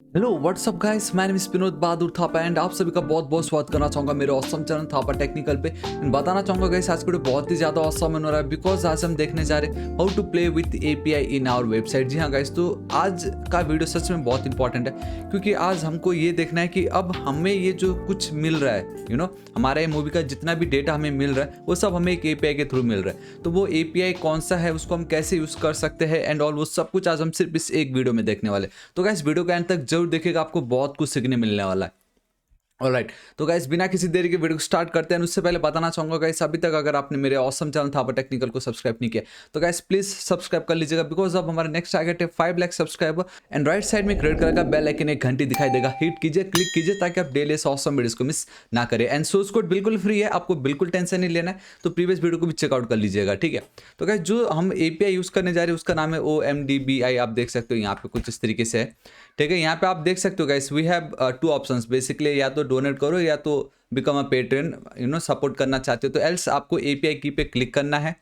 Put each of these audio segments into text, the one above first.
Hello what's up guys, मैं Vinod Bahadur Thapa and आप सभी का बहुत बहुत स्वागत करना चाहूँगा मेरे ऑसम चैनल थापा टेक्निकल पे। बताना चाहूँगा गाइस, आज वीडियो बहुत ही ज़्यादा ऑसम हो रहा है बिकॉज आज हम देखने जा रहे हैं how to play with API in our website. जी हाँ गाइस, तो आज का वीडियो सच में बहुत इंपॉर्टेंट है क्योंकि आज हमको ये देखना है कि अब हमें ये जो कुछ मिल रहा है हमारे मूवी का जितना भी डेटा हमें मिल रहा है वो सब हमें एक एपीआई के थ्रू मिल रहा है। तो वो एपीआई कौन सा है, उसको हम कैसे यूज़ कर सकते हैं एंड ऑल वो सब कुछ आज हम सिर्फ इस एक वीडियो में देखने वाले। तो गाइस वीडियो के एंड तक जरूर देखिएगा, आपको बहुत कुछ सीखने मिलने वाला है। ऑलराइट, तो गाइस बिना किसी देरी के वीडियो को स्टार्ट करते हैं। उससे पहले बताना चाहूंगा गाइस, अभी तक अगर आपने मेरे ऑसम चैनल थापा टेक्निकल को सब्सक्राइब नहीं किया तो गाइस प्लीज सब्सक्राइब कर लीजिएगा बिकॉज अब हमारा नेक्स्ट टारगेट है 5 lakh subscriber. And right side में एक रेड कलर का बेल आइकन एक घंटी दिखाई देगा, हिट कीजिए, क्लिक कीजिए ताकि आप डेली ऑसम वीडियोस को मिस ना करें। एंड सोर्स कोड बिल्कुल फ्री है, आपको बिल्कुल टेंशन नहीं लेना है, तो प्रीवियस वीडियो को भी चेकआउट कर लीजिएगा, ठीक है। तो गाइस जो हम एपीआई यूज करने जा रहे हैं उसका नाम है OMDBI। आप देख सकते हो यहाँ पे कुछ इस तरीके से है, ठीक है। यहाँ पे आप देख सकते हो guys we have 2 options basically, या तो डोनेट करो या तो बिकम अ पेट्रियन सपोर्ट करना चाहते हो तो एल्स आपको एपीआई की पे क्लिक करना है।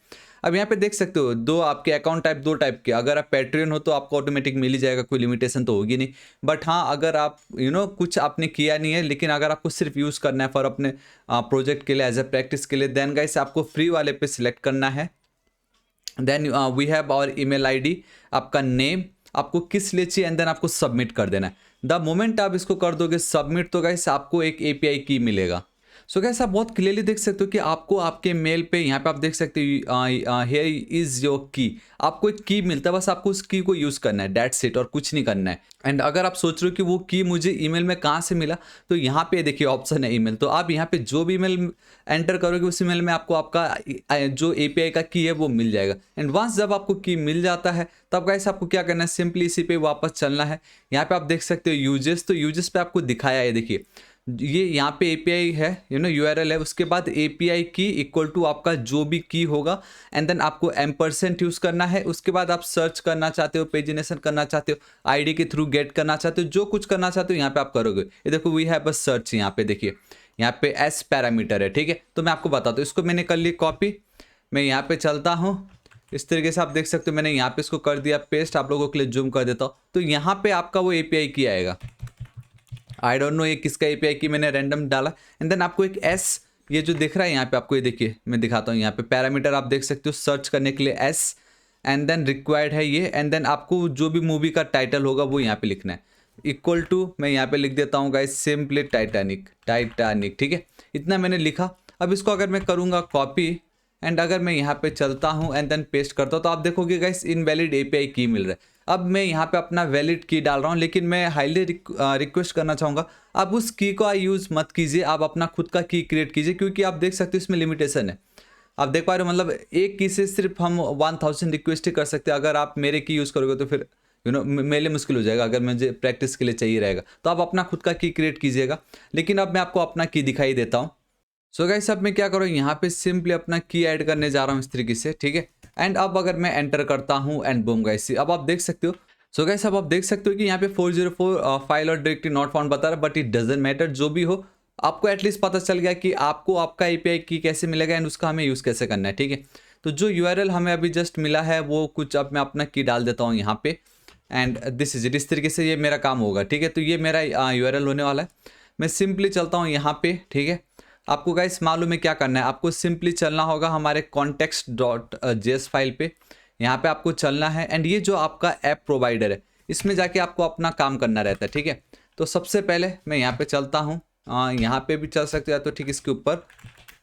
अब यहाँ पे देख सकते हो दो आपके अकाउंट टाइप, दो टाइप के। अगर आप पेट्रियन हो तो आपको ऑटोमेटिक मिल ही जाएगा, कोई लिमिटेशन तो होगी नहीं। बट हाँ, अगर आप कुछ आपने किया नहीं है लेकिन अगर आपको सिर्फ यूज़ करना है फॉर अपने प्रोजेक्ट के लिए, एज अ प्रैक्टिस के लिए, देन गाइस आपको फ्री वाले पे सिलेक्ट करना है। Then we have our email ID, आपका नेम, आपको किस लिए चाहिए, एंड देन आपको सबमिट कर देना है। द मोमेंट आप इसको कर दोगे सबमिट तो गाइस आपको एक एपीआई की मिलेगा। सो गाइस आप बहुत क्लियरली देख सकते हो कि आपको आपके मेल पे यहाँ पे आप देख सकते हो हियर इज योर की, आपको एक की मिलता है, बस आपको उस की को यूज करना है, दैट्स इट, और कुछ नहीं करना है। एंड अगर आप सोच रहे हो कि वो की मुझे ईमेल में कहाँ से मिला, तो यहाँ पे देखिए ऑप्शन है ईमेल। तो आप यहाँ पे जो भी ईमेल एंटर करोगे उस ईमेल में आपको आपका जो एपीआई का की है वो मिल जाएगा। एंड वंस जब आपको की मिल जाता है तब गाइस आपको क्या करना है, सिंपली इसी पे वापस चलना है। यहाँ पे आप देख सकते हो यूजेस, तो यूजेस पे आपको दिखाया है, देखिए ये यहाँ पे एपीआई है, यूआरएल है, उसके बाद एपीआई की इक्वल टू आपका जो भी की होगा, एंड देन आपको एम्परसेंट यूज़ करना है। उसके बाद आप सर्च करना चाहते हो, पेजिनेशन करना चाहते हो, आईडी के थ्रू गेट करना चाहते हो, जो कुछ करना चाहते हो यहाँ पे आप करोगे। ये देखो वी हैव बस सर्च, यहाँ पे देखिए यहाँ पे एस पैरामीटर है, ठीक है। तो मैं आपको बताता हूँ, इसको मैंने कर ली कॉपी, मैं यहाँ पे चलता हूँ। इस तरीके से आप देख सकते हो मैंने यहाँ पे इसको कर दिया पेस्ट। आप लोगों के लिए जूम कर देता हूँ, तो यहाँ पे आपका वो एपीआई की आएगा। आई डोंट नो ये किसका एपीआई की मैंने रैंडम डाला। एंड देन आपको एक एस, ये जो दिख रहा है यहाँ पे आपको, ये देखिए मैं दिखाता हूँ, यहाँ पे पैरामीटर आप देख सकते हो सर्च करने के लिए एस, एंड देन रिक्वायर्ड है ये। एंड देन आपको जो भी मूवी का टाइटल होगा वो यहाँ पे लिखना है, इक्वल टू मैं यहाँ पे लिख देता हूँ गाइस सिंपली टाइटैनिक, टाइटैनिक, ठीक है। इतना मैंने लिखा। अब इसको अगर मैं करूँगा कॉपी एंड अगर मैं यहाँ पे चलता हूँ एंड देन पेस्ट करता हूँ तो आप देखोगे गाइस इनवैलिड एपीआई की मिल रहा है। अब मैं यहाँ पे अपना वैलिड की डाल रहा हूँ, लेकिन मैं हाईली रिक्वेस्ट करना चाहूँगा आप उस की का यूज़ मत कीजिए, आप अपना खुद का की क्रिएट कीजिए, क्योंकि आप देख सकते हो इसमें लिमिटेशन है। आप देख पा रहे हो, मतलब एक की से सिर्फ हम 1000 रिक्वेस्ट ही कर सकते हैं। अगर आप मेरे की यूज़ करोगे तो फिर मेरे लिए मुश्किल हो जाएगा, अगर मुझे प्रैक्टिस के लिए चाहिए रहेगा तो आप अपना खुद का की क्रिएट कीजिएगा। लेकिन अब मैं आपको अपना की दिखाई देता हूँ। सो गाइस अब मैं क्या करूँ, यहाँ पे सिंपली अपना की ऐड करने जा रहा हूँ इस तरीके से, ठीक है। एंड अब अगर मैं एंटर करता हूँ एंड बूम गाइस, अब आप देख सकते हो। सो गाइस अब आप देख सकते हो कि यहाँ पे 404 फाइल और डायरेक्टरी नॉट फाउंड बता रहा है, बट इट डजेंट मैटर। जो भी हो, आपको एटलीस्ट पता चल गया कि आपको आपका एपीआई की कैसे मिलेगा एंड उसका हमें यूज़ कैसे करना है, ठीक है। तो जो यूआरएल हमें अभी जस्ट मिला है वो कुछ, अब मैं अपना की डाल देता हूँ यहाँ पे, एंड दिस इज इट। इस तरीके से ये मेरा काम होगा, ठीक है। तो ये मेरा यूआरएल होने वाला है। मैं सिंपली चलता हूँ यहाँ पे, ठीक है। आपको गाइस मालूम है क्या करना है, आपको सिंपली चलना होगा हमारे context.js फाइल पे। यहाँ पे आपको चलना है एंड ये जो आपका ऐप प्रोवाइडर है इसमें जाके आपको अपना काम करना रहता है, ठीक है। तो सबसे पहले मैं यहाँ पे चलता हूँ, यहाँ पे भी चल सकते हैं तो ठीक, इसके ऊपर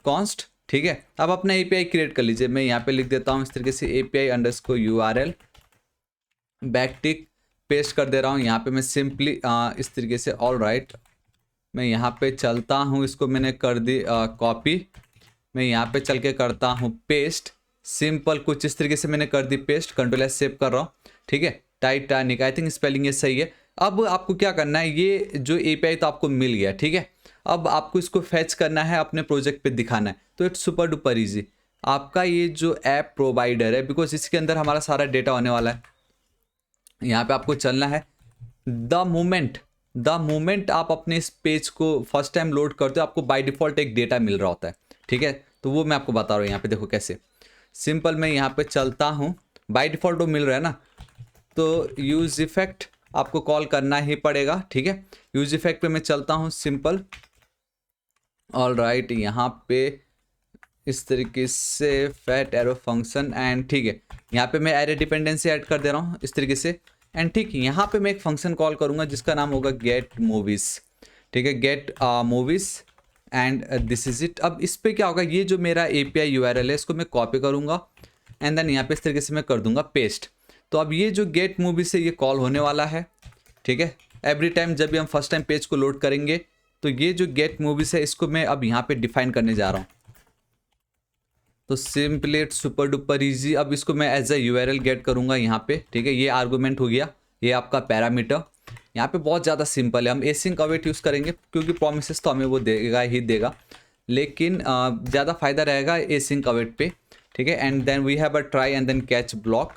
कॉन्स्ट, ठीक है। अब अपना एपीआई क्रिएट कर लीजिए। मैं यहाँ पे लिख देता हूँ इस तरीके से API_URL बैकटिक, पेस्ट कर दे रहा हूँ यहाँ पे मैं सिंपली इस तरीके से। ऑल राइट, मैं यहाँ पे चलता हूँ, इसको मैंने कर दी कॉपी, मैं यहाँ पे चल के करता हूँ पेस्ट। सिंपल कुछ इस तरीके से मैंने कर दी पेस्ट, कंट्रोल एस सेव कर रहा हूँ, ठीक है। टाइटैनिक, आई थिंक स्पेलिंग ये सही है। अब आपको क्या करना है, ये जो एपीआई तो आपको मिल गया, ठीक है। अब आपको इसको फैच करना है, अपने प्रोजेक्ट पे दिखाना है, तो इट्स सुपर डुपर ईजी। आपका ये जो ऐप प्रोवाइडर है, बिकॉज इसके अंदर हमारा सारा डेटा होने वाला है, यहाँ पे आपको चलना है। द मोमेंट आप अपने इस पेज को फर्स्ट टाइम लोड करते हो आपको बाय डिफ़ॉल्ट एक डेटा मिल रहा होता है, ठीक है। तो वो मैं आपको बता रहा हूँ, यहाँ पे देखो कैसे सिंपल मैं यहाँ पे चलता हूँ, बाय डिफ़ॉल्ट वो मिल रहा है ना। तो यूज़ इफेक्ट आपको कॉल करना ही पड़ेगा, ठीक है। यूज इफेक्ट पे मैं चलता हूँ, सिंपल, ऑल राइट, यहाँ पे इस तरीके से फैट एरो फंक्शन एंड ठीक है, यहाँ पे मैं एरे डिपेंडेंसी ऐड कर दे रहा हूँ इस तरीके से एंड ठीक, यहाँ पे मैं एक फंक्शन कॉल करूँगा जिसका नाम होगा गेट मूवीज, ठीक है, get movies and this is it. अब इस पे क्या होगा, ये जो मेरा API URL है इसको मैं कॉपी करूँगा एंड देन यहाँ पे इस तरीके से मैं कर दूंगा पेस्ट। तो अब ये जो गेट मूवी से ये कॉल होने वाला है, ठीक है। एवरी टाइम जब भी हम फर्स्ट टाइम पेज को लोड करेंगे तो ये जो गेट मूवीज है इसको मैं अब यहाँ पे डिफाइन करने जा रहा हूँ। तो simply it's super duper easy. अब इसको मैं एज अ URL गेट करूँगा यहाँ पे, ठीक है। ये आर्गूमेंट हो गया, ये आपका पैरामीटर। यहाँ पे बहुत ज़्यादा सिंपल है, हम एसिंक अवेट यूज़ करेंगे क्योंकि प्रॉमिसेस तो हमें वो देगा ही देगा, लेकिन ज़्यादा फायदा रहेगा एसिंक अवेट पे, ठीक है। And then we have a try and then catch block,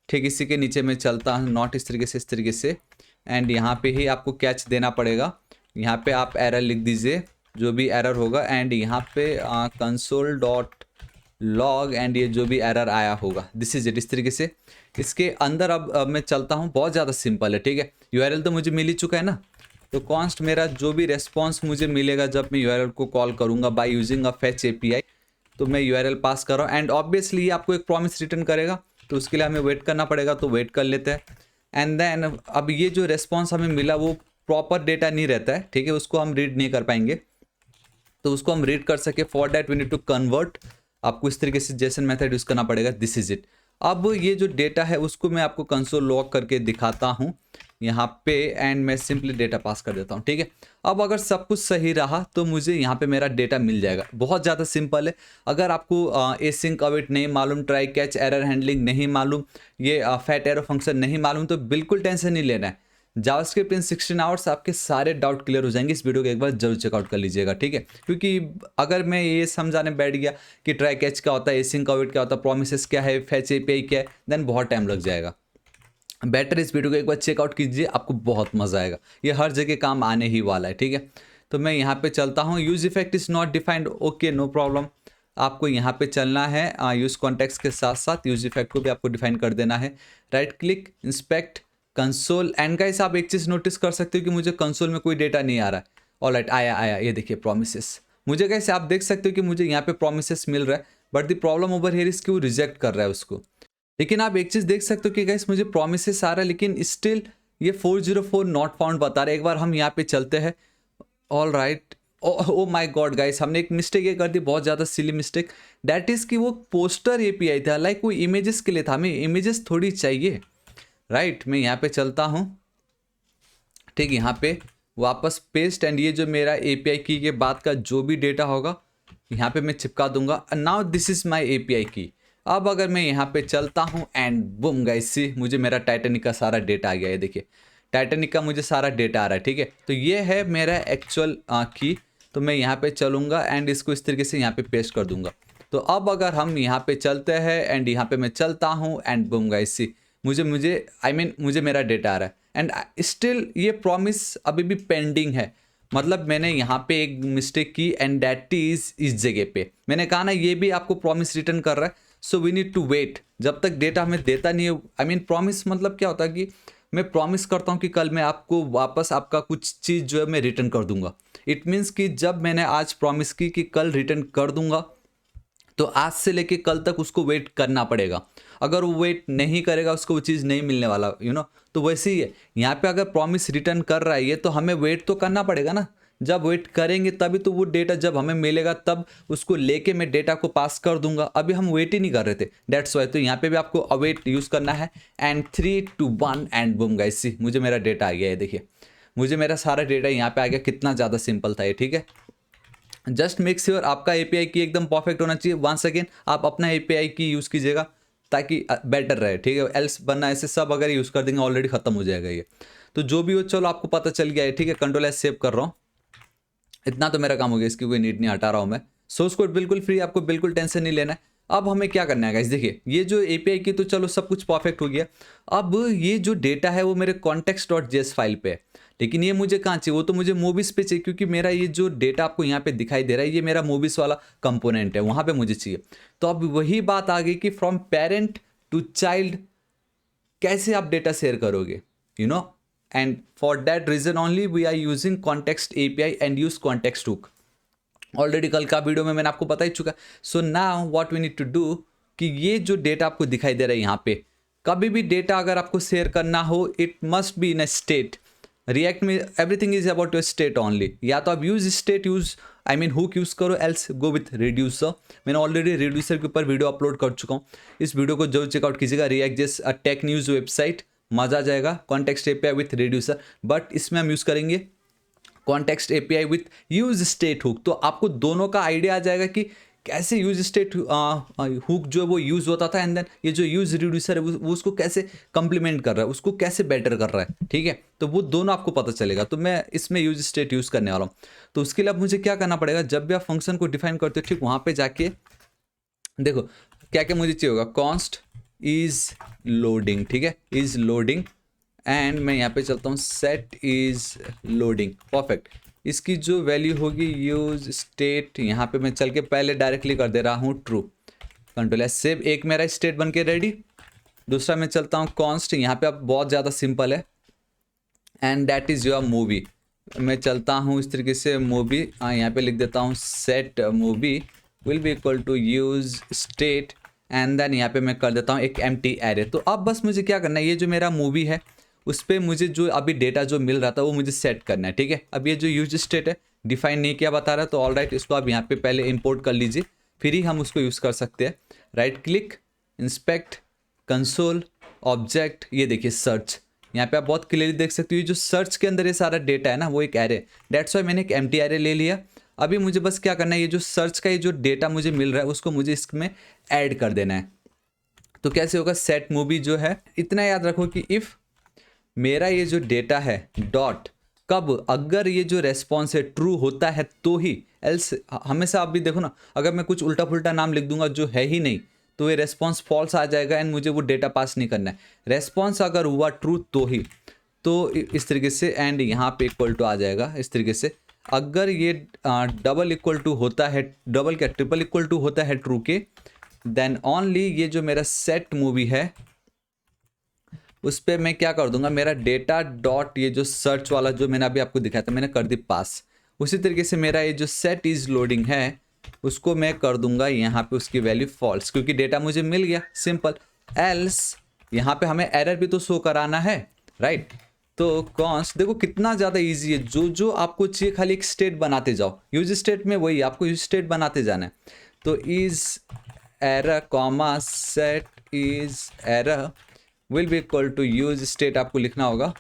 ठीक। इसी के नीचे मैं चलता हूँ, नॉट इस तरीके से एंड यहाँ पे ही आपको कैच देना पड़ेगा। यहाँ पे आप एरर लिख दीजिए, जो भी एरर होगा एंड यहाँ पे कंसोल डॉट लॉग एंड ये जो भी एरर आया होगा दिस इज इट, इस तरीके से। इसके अंदर अब मैं चलता हूँ, बहुत ज़्यादा सिंपल है, ठीक है। URL तो मुझे मिल ही चुका है ना, तो कॉन्स्ट मेरा जो भी रेस्पॉन्स मुझे मिलेगा जब मैं URL को कॉल करूँगा by using a fetch API, तो मैं URL पास कर रहा हूँ एंड ऑब्वियसली ये आपको एक प्रॉमिस रिटर्न करेगा, तो उसके लिए हमें वेट करना पड़ेगा, तो वेट कर लेते हैं। एंड देन अब ये जो रेस्पॉन्स हमें मिला वो प्रॉपर डेटा नहीं रहता है, ठीक है, उसको हम रीड नहीं कर पाएंगे। तो उसको हम रीड कर सके, for that we need to convert, आपको इस तरीके से जेसन मेथड यूज़ करना पड़ेगा, दिस इज इट। अब ये जो डेटा है उसको मैं आपको कंसोल लॉग करके दिखाता हूँ यहाँ पे एंड मैं सिंपली डेटा पास कर देता हूँ, ठीक है। अब अगर सब कुछ सही रहा तो मुझे यहाँ पे मेरा डेटा मिल जाएगा, बहुत ज़्यादा सिंपल है। अगर आपको एसिंक अवेट नहीं मालूम, ट्राई कैच एरर हैंडलिंग नहीं मालूम, ये फैट एरो फंक्शन नहीं मालूम, तो बिल्कुल टेंशन नहीं लेना है। जावास्क्रिप्ट इन 16 आवर्स आपके सारे डाउट क्लियर हो जाएंगे। इस वीडियो को एक बार जरूर चेकआउट कर लीजिएगा, ठीक है। क्योंकि अगर मैं ये समझाने बैठ गया कि ट्राई कैच क्या होता है, एसिंक अवेट क्या होता है, प्रोमिसेस क्या है, फैच API क्या है, देन बहुत टाइम लग जाएगा। बेटर इस वीडियो को एक बार चेकआउट कीजिए, आपको बहुत मजा आएगा, ये हर जगह काम आने ही वाला है, ठीक है। तो मैं यहाँ पे चलता हूँ, use effect is not defined, okay no problem. आपको यहाँ पे चलना है यूज कॉन्टेक्स्ट के साथ साथ यूज इफेक्ट को भी आपको डिफाइन कर देना है। Right click, inspect console and guys आप एक चीज़ नोटिस कर सकते हो कि मुझे कंसोल में कोई डेटा नहीं आ रहा है। ऑलराइट, आया, ये देखिए प्रोमिसेस। मुझे कैसे आप देख सकते हो कि मुझे यहाँ पे प्रोमिसेस मिल रहा है, but the problem over here is कि वो रिजेक्ट कर रहा है उसको। लेकिन आप एक चीज़ देख सकते हो कि गाइस मुझे प्रोमिसेस आ रहा है, लेकिन स्टिल ये 404 नॉट फाउंड बता रहा है। एक बार हम यहाँ पे चलते हैं, all right. Oh my God guys, हमने एक मिस्टेक ये कर दी, बहुत ज़्यादा सिली मिस्टेक। दैट इज़ कि वो पोस्टर API था, लाइक वो इमेजेस के लिए था, हमें इमेजेस थोड़ी चाहिए। राइट, मैं यहाँ पे चलता हूँ, ठीक, यहाँ पे वापस पेस्ट एंड ये जो मेरा API की के बाद का जो भी डेटा होगा यहाँ पे मैं चिपका दूंगा। Now this is my API की। अब अगर मैं यहाँ पे चलता हूँ एंड बूम गाइस सी, मुझे मेरा टाइटैनिक का सारा डेटा आ गया है। देखिए टाइटैनिक का मुझे सारा डेटा आ रहा है, ठीक है। तो ये है मेरा एक्चुअल की। तो मैं यहाँ पे चलूँगा एंड इसको इस तरीके से यहाँ पे पेस्ट कर दूंगा। तो अब अगर हम यहाँ पे चलते हैं एंड यहाँ पे मैं चलता हूँ एंड बूम गाइस सी, मुझे मुझे मेरा डेटा आ रहा है एंड स्टिल ये प्रॉमिस अभी भी पेंडिंग है। मतलब मैंने यहाँ पे एक मिस्टेक की एंड दैट इज इस जगह पे मैंने कहा ना ये भी आपको प्रॉमिस रिटर्न कर रहा है, so we need to wait जब तक डेटा हमें देता नहीं है। प्रॉमिस मतलब क्या होता है कि मैं प्रॉमिस करता हूँ कि कल मैं आपको वापस आपका कुछ चीज़ जो है मैं रिटर्न कर दूंगा। इट मीन्स कि जब मैंने आज प्रॉमिस की कि कल रिटर्न कर दूंगा, तो आज से लेके कल तक उसको वेट करना पड़ेगा। अगर वो वेट नहीं करेगा उसको वो चीज़ नहीं मिलने वाला, तो वैसे ही है यहाँ पे, अगर प्रॉमिस रिटर्न कर रहा है ये, तो हमें वेट तो करना पड़ेगा ना। जब वेट करेंगे तभी तो वो डेटा जब हमें मिलेगा तब उसको लेके मैं डेटा को पास कर दूंगा। अभी हम वेट ही नहीं कर रहे थे, डेट्स वाई। तो यहाँ पे भी आपको अवेट यूज़ करना है एंड 3, 2, 1 एंड बूम गाइस सी, मुझे मेरा डेटा आ गया है। देखिए मुझे मेरा सारा डेटा यहाँ पे आ गया, कितना ज़्यादा सिंपल था ये, ठीक है। जस्ट मेक श्योर आपका API की एकदम परफेक्ट होना चाहिए। वंस अगेन आप अपना API की यूज़ कीजिएगा ताकि बेटर रहे, ठीक है। एल्स बनना ऐसे सब अगर यूज़ कर देंगे ऑलरेडी ख़त्म हो जाएगा ये। तो जो भी हो चलो आपको पता चल गया है, ठीक है। कंट्रोल एस सेव कर रहा हूँ, इतना तो मेरा काम हो गया, इसकी कोई नीड नहीं हटा रहा हूँ मैं। सोर्स कोड बिल्कुल फ्री, आपको बिल्कुल टेंशन नहीं लेना है। अब हमें क्या करना है गाइस, देखिए ये जो API की तो चलो सब कुछ परफेक्ट हो गया। अब ये जो डेटा है वो मेरे context.js फाइल पे है, लेकिन ये मुझे कहाँ चाहिए, वो तो मुझे मूवीज पे चाहिए, क्योंकि मेरा ये जो डेटा आपको यहाँ पे दिखाई दे रहा है ये मेरा मूवीज वाला कंपोनेंट है, वहाँ पे मुझे चाहिए। तो अब वही बात आ गई कि फ्रॉम पेरेंट टू चाइल्ड कैसे आप डेटा शेयर करोगे, you know and for that reason only we are using context API and use context hook. Already कल का वीडियो में मैंने आपको बता ही चुका। So now what we need to do कि ये जो डेटा आपको दिखाई दे रहा है यहाँ पे, कभी भी डेटा अगर आपको शेयर करना हो it must be in a state. React में everything is about your state only. या तो आप use state use I mean hook use करो, एल्स गो विथ रिड्यूसर। मैंने ऑलरेडी रिड्यूसर के ऊपर वीडियो अपलोड कर चुका हूँ, इस वीडियो को जरूर चेकआउट कीजिएगा। React just a tech news website, मजा आ जाएगा। Context API with reducer, but इसमें हम यूज करेंगे context API with use state hook. तो आपको दोनों का आइडिया आ जाएगा कि कैसे यूज स्टेट हुक जो है वो यूज होता था, एंड देन ये जो यूज रिड्यूसर है वो उसको कैसे कंप्लीमेंट कर रहा है, उसको कैसे बेटर कर रहा है, ठीक है। तो वो दोनों आपको पता चलेगा। तो मैं इसमें यूज स्टेट यूज करने वाला हूँ। तो उसके लिए अब मुझे क्या करना पड़ेगा, जब भी आप फंक्शन को डिफाइन करते हो ठीक वहाँ पे जाके देखो क्या क्या मुझे चाहिए होगा। कॉन्स्ट इज लोडिंग, ठीक है, इज लोडिंग, एंड मैं यहाँ पे चलता हूँ सेट इज लोडिंग, परफेक्ट। इसकी जो वैल्यू होगी यूज स्टेट, यहाँ पे मैं चल के पहले डायरेक्टली कर दे रहा हूँ ट्रू, कंट्रोल एस सेव। एक मेरा स्टेट बन के रेडी। दूसरा मैं चलता हूँ कॉन्स्ट, यहाँ पे अब बहुत ज़्यादा सिंपल है, and that is your movie. मैं चलता हूँ इस तरीके से मूवी, यहाँ पे लिख देता हूँ set movie will be equal to use state, and then यहाँ पे मैं कर देता हूँ एक एम्प्टी एरे। तो अब बस मुझे क्या करना है, ये जो मेरा मूवी है उस पर मुझे जो अभी डेटा जो मिल रहा था वो मुझे सेट करना है, ठीक है। अब ये जो यूज स्टेट है डिफाइन नहीं किया बता रहा है, तो ऑल राइट, इसको आप यहाँ पे पहले इंपोर्ट कर लीजिए, फिर ही हम उसको यूज़ कर सकते हैं। Right click, inspect, console, object, ये देखिए सर्च। यहाँ पे आप बहुत क्लियरली देख सकते हो ये जो सर्च के अंदर ये सारा डेटा है ना वो एक एरे, डेट्स वाई मैंने एक एम्प्टी एरे ले लिया। अभी मुझे बस क्या करना है, ये जो सर्च का ये जो डेटा मुझे मिल रहा है उसको मुझे इसमें ऐड कर देना है। तो कैसे होगा, सेट मूवी जो है, इतना याद रखो कि इफ़ मेरा ये जो डेटा है डॉट, कब अगर ये जो रेस्पॉन्स है ट्रू होता है तो ही, एल्स हमेशा आप भी देखो ना, अगर मैं कुछ उल्टा पुल्टा नाम लिख दूंगा जो है ही नहीं तो ये रेस्पॉन्स फॉल्स आ जाएगा एंड मुझे वो डेटा पास नहीं करना है। रेस्पॉन्स अगर हुआ ट्रू तो ही, तो इस तरीके से, एंड यहाँ पे इक्वल टू आ जाएगा इस तरीके से। अगर ये डबल इक्वल टू होता है, डबल क्या ट्रिपल इक्वल टू होता है ट्रू के, देन ओनली ये जो मेरा सेट मूवी है उस पर मैं क्या कर दूंगा, मेरा डेटा डॉट ये जो सर्च वाला जो मैंने अभी आपको दिखाया था मैंने कर दी पास। उसी तरीके से मेरा ये जो सेट इज लोडिंग है उसको मैं कर दूंगा यहाँ पे उसकी वैल्यू फॉल्स, क्योंकि डेटा मुझे मिल गया, सिंपल। एल्स यहाँ पे हमें एरर भी तो शो कराना है, राइट। तो कॉन्स्ट देखो कितना ज़्यादा इजी है, जो जो आपको चाहिए खाली एक स्टेट बनाते जाओ। यूज स्टेट में वही आपको यूज स्टेट बनाते जाना है। तो is error comma set is error will be equal to use state आपको लिखना होगा,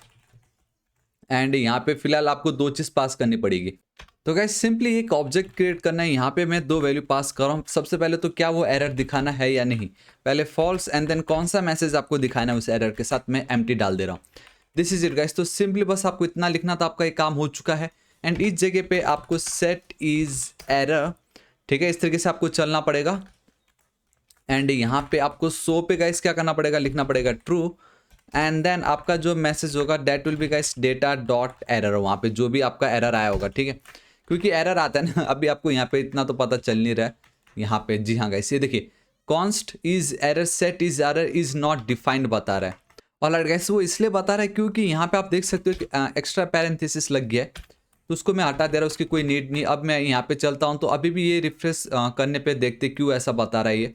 एंड यहाँ पे फिलहाल आपको दो चीज़ पास करनी पड़ेगी। तो गाइस सिंपली एक ऑब्जेक्ट क्रिएट करना है, यहाँ पे मैं दो वैल्यू पास कर रहा हूँ। सबसे पहले तो क्या वो एरर दिखाना है या नहीं, पहले फॉल्स, एंड देन कौन सा मैसेज आपको दिखाना है उस एरर के साथ, मैं एम्प्टी डाल दे रहा हूँ। This is it guys. तो सिंपली बस आपको इतना लिखना था, आपका एक काम हो चुका है। एंड इस जगह पे आपको सेट इज एरर, ठीक है, इस तरीके से आपको चलना पड़ेगा। एंड यहाँ पे आपको सो पे गाइस क्या करना पड़ेगा, लिखना पड़ेगा ट्रू, एंड देन आपका जो मैसेज होगा that will be guys data dot error, वहाँ पे जो भी आपका एरर आया होगा, ठीक है। क्योंकि एरर आता है ना, अभी आपको यहाँ पे इतना तो पता चल नहीं रहा है यहाँ पे। जी हाँ गाइस, ये देखिए const is error set is error is not defined बता रहा है। ऑलराइट गाइस, वो इसलिए बता रहा है क्योंकि यहाँ पे आप देख सकते हो कि एक्स्ट्रा पैरेंथेसिस लग गया है, तो उसको मैं हटा दे रहा हूँ, उसकी कोई नीड नहीं। अब मैं यहाँ पे चलता हूँ तो अभी भी ये रिफ्रेश करने पे देखते क्यों ऐसा बता रहा है ये,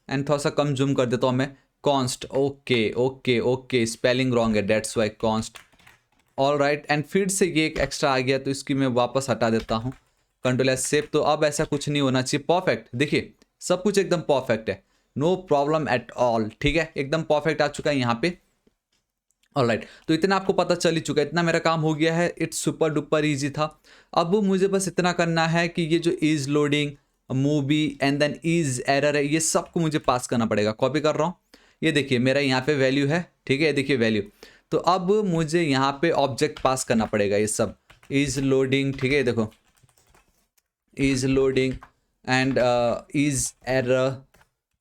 एंड थोड़ा सा कम जूम कर देता हूँ मैं। Const, okay okay okay, spelling wrong है, that's why const. All right, and फिर से ये एक एक्स्ट्रा आ गया तो इसकी मैं वापस हटा देता हूँ, कंट्रोल एस सेव। तो अब ऐसा कुछ नहीं होना चाहिए, परफेक्ट। देखिए सब कुछ एकदम परफेक्ट है, नो प्रॉब्लम एट ऑल, ठीक है, एकदम परफेक्ट आ चुका है यहाँ पे। ऑलराइट, तो इतना आपको पता चल ही चुका है, इतना मेरा काम हो गया है। इट्स सुपर डुपर इजी था। अब मुझे बस इतना करना है कि ये जो is loading, movie and then is error है, ये सबको मुझे पास करना पड़ेगा। कॉपी कर रहा हूँ, ये देखिए मेरा यहाँ पे वैल्यू है, ठीक है, ये देखिए वैल्यू। तो अब मुझे यहाँ पे ऑब्जेक्ट पास करना पड़ेगा, ये सब इज लोडिंग, ठीक है, देखो is loading and is error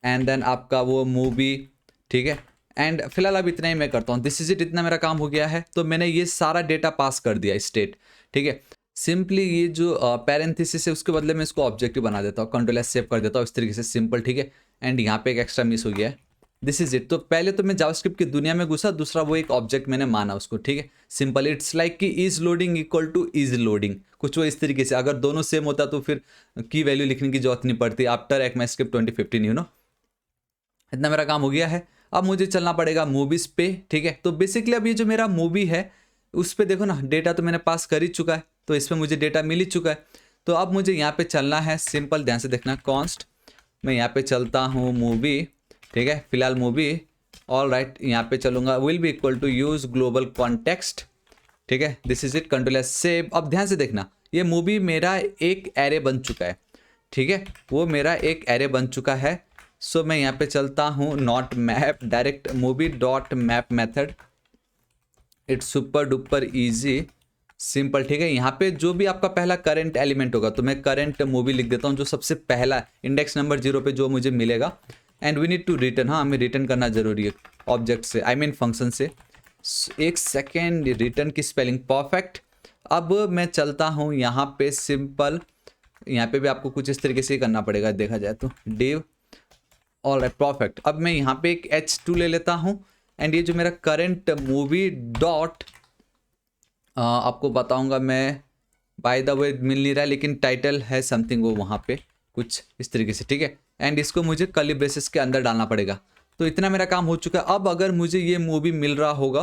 and then आपका वो मूवी, ठीक है। एंड फिलहाल अब इतना ही मैं करता हूँ, दिस इज इट, इतना मेरा काम हो गया है। तो मैंने ये सारा डेटा पास कर दिया स्टेट, ठीक है। सिंपली ये जो पैरेंथेसिस है उसके बदले में इसको ऑब्जेक्टिव बना देता हूँ, कंट्रोल एस सेव कर देता हूँ इस तरीके से, सिंपल, ठीक है। एंड यहाँ पे एक एक्स्ट्रा मिस हो गया है, दिस इज इट। तो पहले तो मैं जावास्क्रिप्ट की दुनिया में घुसा, दूसरा वो एक ऑब्जेक्ट मैंने माना उसको, ठीक है। सिंपल, इट्स लाइक कि is loading equal two is loading, कुछ वो इस तरीके से। अगर दोनों सेम होता तो फिर की वैल्यू लिखने की जरूरत नहीं पड़ती। आफ्टर ECMAScript 2015, इतना मेरा काम हो गया है। अब मुझे चलना पड़ेगा मूवीज पे, ठीक है। तो बेसिकली अब ये जो मेरा मूवी है उस पे देखो ना, डेटा तो मैंने पास कर ही चुका है, तो इस पर मुझे डेटा मिल ही चुका है। तो अब मुझे यहाँ पे चलना है, सिंपल ध्यान से देखना, कॉन्स्ट मैं यहाँ पे चलता हूँ मूवी, ठीक है, फिलहाल मूवी। ऑल राइट, यहाँ पे चलूंगा, will be equal to use global context, ठीक है। This is it, control S save. अब ध्यान से देखना, ये मूवी मेरा एक एरे बन चुका है, ठीक है, वो मेरा एक एरे बन चुका है। सो मैं यहाँ पे चलता हूँ, not map, direct movie dot map method, it's super duper easy simple, ठीक है। यहाँ पे जो भी आपका पहला करंट एलिमेंट होगा, तो मैं करंट मूवी लिख देता हूँ, जो सबसे पहला इंडेक्स नंबर 0 पे जो मुझे मिलेगा। And we need to return, हाँ हमें रिटर्न करना जरूरी है ऑब्जेक्ट से, आई मीन फंक्शन से। एक सेकेंड, रिटर्न की स्पेलिंग परफेक्ट। अब मैं चलता हूँ यहाँ पे, सिंपल यहाँ पे भी आपको कुछ इस तरीके से ही करना पड़ेगा देखा जाए तो, डिव, ऑल राइट परफेक्ट। अब मैं यहाँ पे एक H2 ले लेता हूँ, एंड ये जो मेरा करंट मूवी डॉट, आपको बताऊंगा मैं, बाय द वे मिल नहीं रहा है, लेकिन टाइटल है समथिंग वो वहाँ पे कुछ इस तरीके से, ठीक है। एंड इसको मुझे कर्ली ब्रेसेस के अंदर डालना पड़ेगा। तो इतना मेरा काम हो चुका है। अब अगर मुझे ये मूवी मिल रहा होगा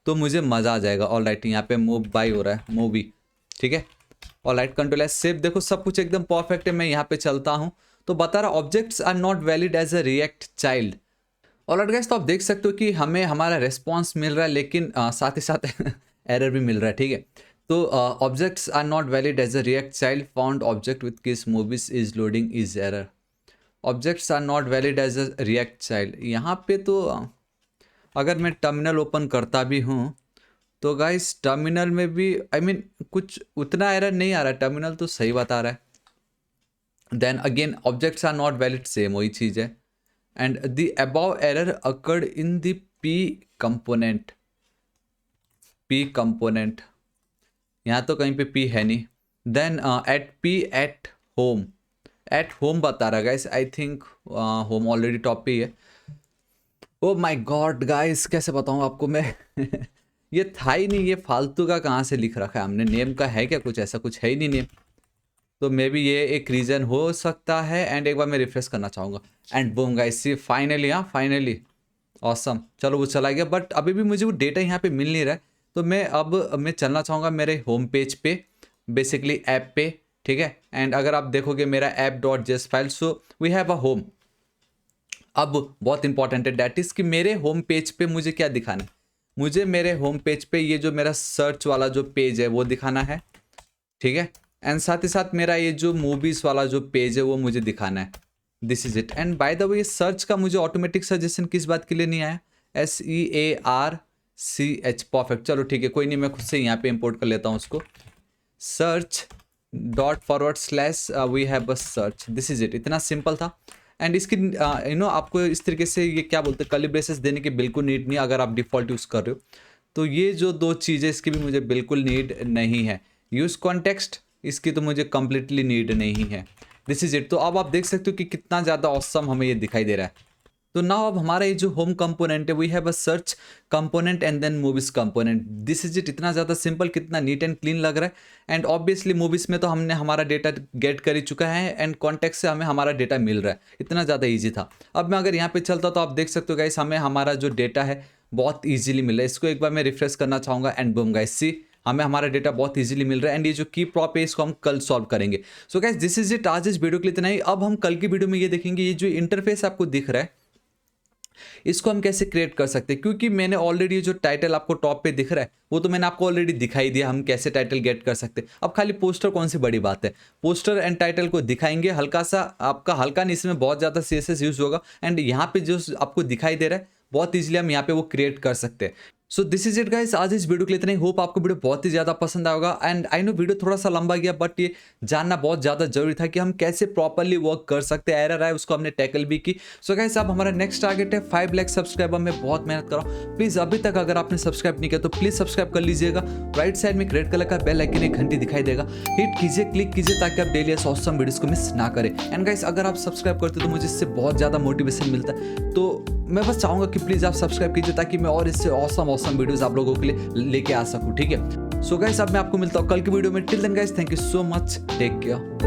तो मुझे मज़ा आ जाएगा। ऑल राइट, यहाँ पे मूव बाय हो रहा है, मूवी, ठीक है। All right, control S save. देखो सब कुछ एकदम परफेक्ट है। मैं यहाँ पे चलता हूँ तो बता रहा objects are not valid as a React child. All right guys, तो आप देख सकते हो कि हमें हमारा रिस्पॉन्स मिल रहा है, लेकिन साथ ही साथ एरर भी मिल रहा है, ठीक है। तो objects are not valid as a React child, found object with keys movies is loading is error. Objects are not valid as a React child, यहाँ पे तो अगर मैं टर्मिनल ओपन करता भी हूँ तो गाइस टर्मिनल में भी आई मीन कुछ उतना एरर नहीं आ रहा है, टर्मिनल तो सही बता रहा है। Then again objects are not valid, same वही चीज़ है। And the above error occurred in the component, P component, यहाँ तो कहीं पे पी है नहीं। देन एट होम बता रहा guys, I think home already top पे ही है। ओ माय गॉड गाइस, कैसे बताऊँ आपको मैं ये था ही नहीं, ये फालतू का कहाँ से लिख रखा है हमने, नेम का है क्या कुछ, ऐसा कुछ है ही नहीं नेम। तो मे बी ये एक रीज़न हो सकता है। एंड एक बार मैं रिफ्रेश करना चाहूँगा, and boom guys, see finally, हाँ फाइनली ऑसम। चलो वो चला गया, बट अभी भी मुझे वो डेटा यहाँ पे मिल नहीं रहा है। तो मैं चलना चाहूँगा मेरे होम पेज पे, बेसिकली ऐप पे, ठीक है। एंड अगर आप देखोगे मेरा app.js file, so we have a home. अब बहुत इंपॉर्टेंट है डैट इज़ कि मेरे होम पेज पे मुझे क्या दिखाना है, मुझे मेरे होम पेज पे ये जो मेरा सर्च वाला जो पेज है वो दिखाना है, ठीक है। एंड साथ ही साथ मेरा ये जो मूवीज़ वाला जो पेज है वो मुझे दिखाना है। This is it. And by the way, search का मुझे ऑटोमेटिक सजेशन किस बात के लिए नहीं आया, SEARCH, परफेक्ट। चलो ठीक है, कोई नहीं, मैं खुद से यहाँ पे इंपोर्ट कर लेता हूँ उसको, search.// we have a search, this is it. इतना सिंपल था। एंड इसकी आपको इस तरीके से ये क्या बोलते हैं, कर्ली ब्रेसेस देने की बिल्कुल नीड नहीं, अगर आप डिफ़ॉल्ट यूज़ कर रहे हो तो। ये जो दो चीज़ें इसकी भी मुझे बिल्कुल नीड नहीं है। यूज़ कॉन्टेक्स्ट, इसकी तो मुझे कंप्लीटली नीड नहीं है। This is it. तो अब आप देख सकते हो कि कितना ज़्यादा ऑसम हमें ये दिखाई दे रहा है। तो नाउ अब हमारा ये जो होम कंपोनेंट है, we have a search component and then movies component. This is it. इतना ज़्यादा सिंपल, कितना नीट एंड क्लीन लग रहा है। एंड ऑब्वियसली मूवीज़ में तो हमने हमारा डेटा गेट कर ही चुका है, एंड कॉन्टेक्स्ट से हमें हमारा डेटा मिल रहा है। इतना ज़्यादा ईजी था। अब मैं अगर यहाँ पे चलता तो आप देख सकते हो गाइस, हमें हमारा जो डेटा है बहुत ईजिली मिल रहा है। इसको एक बार मैं रिफ्रेश करना चाहूँगा, एंड बूम गाइस, सी हमें हमारा डेटा बहुत इजीली मिल रहा है। एंड ये जो की प्रॉप है इसको हम कल सॉल्व करेंगे। So guys this is it, आज इस वीडियो के लिए इतना ही। अब हम कल की वीडियो में ये देखेंगे, ये जो इंटरफेस आपको दिख रहा है इसको हम कैसे क्रिएट कर सकते हैं, क्योंकि मैंने ऑलरेडी जो टाइटल आपको टॉप पे दिख रहा है वो तो मैंने आपको ऑलरेडी दिखाई दिया हम कैसे टाइटल गेट कर सकते हैं। अब खाली पोस्टर कौन सी बड़ी बात है, पोस्टर एंड टाइटल को दिखाएंगे, हल्का सा आपका हल्का नहीं, इसमें बहुत ज़्यादा CSS यूज होगा। एंड यहाँ पे जो आपको दिखाई दे रहा है बहुत ईजिली हम यहाँ पे वो क्रिएट कर सकते हैं। So this is it guys, आज इस वीडियो के लिए इतना ही। होप आपको वीडियो बहुत ही ज़्यादा पसंद आएगा। एंड आई नो वीडियो थोड़ा सा लंबा गया, बट ये जानना बहुत ज़्यादा जरूरी था कि हम कैसे प्रॉपरली वर्क कर सकते हैं। एरर आए उसको हमने टैकल भी की। सो गाइस अब हमारा नेक्स्ट टारगेट है 5 लाख सब्सक्राइबर में बहुत मेहनत कर रहा हूँ। प्लीज़ अभी तक अगर आपने सब्सक्राइब नहीं किया तो प्लीज़ सब्सक्राइब कर लीजिएगा। राइट साइड में एक रेड कलर का बेल आइकन, एक घंटी दिखाई देगा, हिट कीजिए, क्लिक कीजिए ताकि आप डेली ऐसे ऑसम वीडियोस को मिस ना करें। एंड गाइस अगर आप सब्सक्राइब करते हो तो मुझे इससे बहुत ज़्यादा मोटिवेशन मिलता है। तो मैं बस चाहूँगा कि प्लीज़ आप सब्सक्राइब कीजिए ताकि मैं और इससे ऑसम वीडियोज़ आप लोगों के लिए लेके आ सकूँ, ठीक है। सो गाइस अब मैं आपको मिलता हूँ कल की वीडियो में। Till then guys, thank you so much, take care.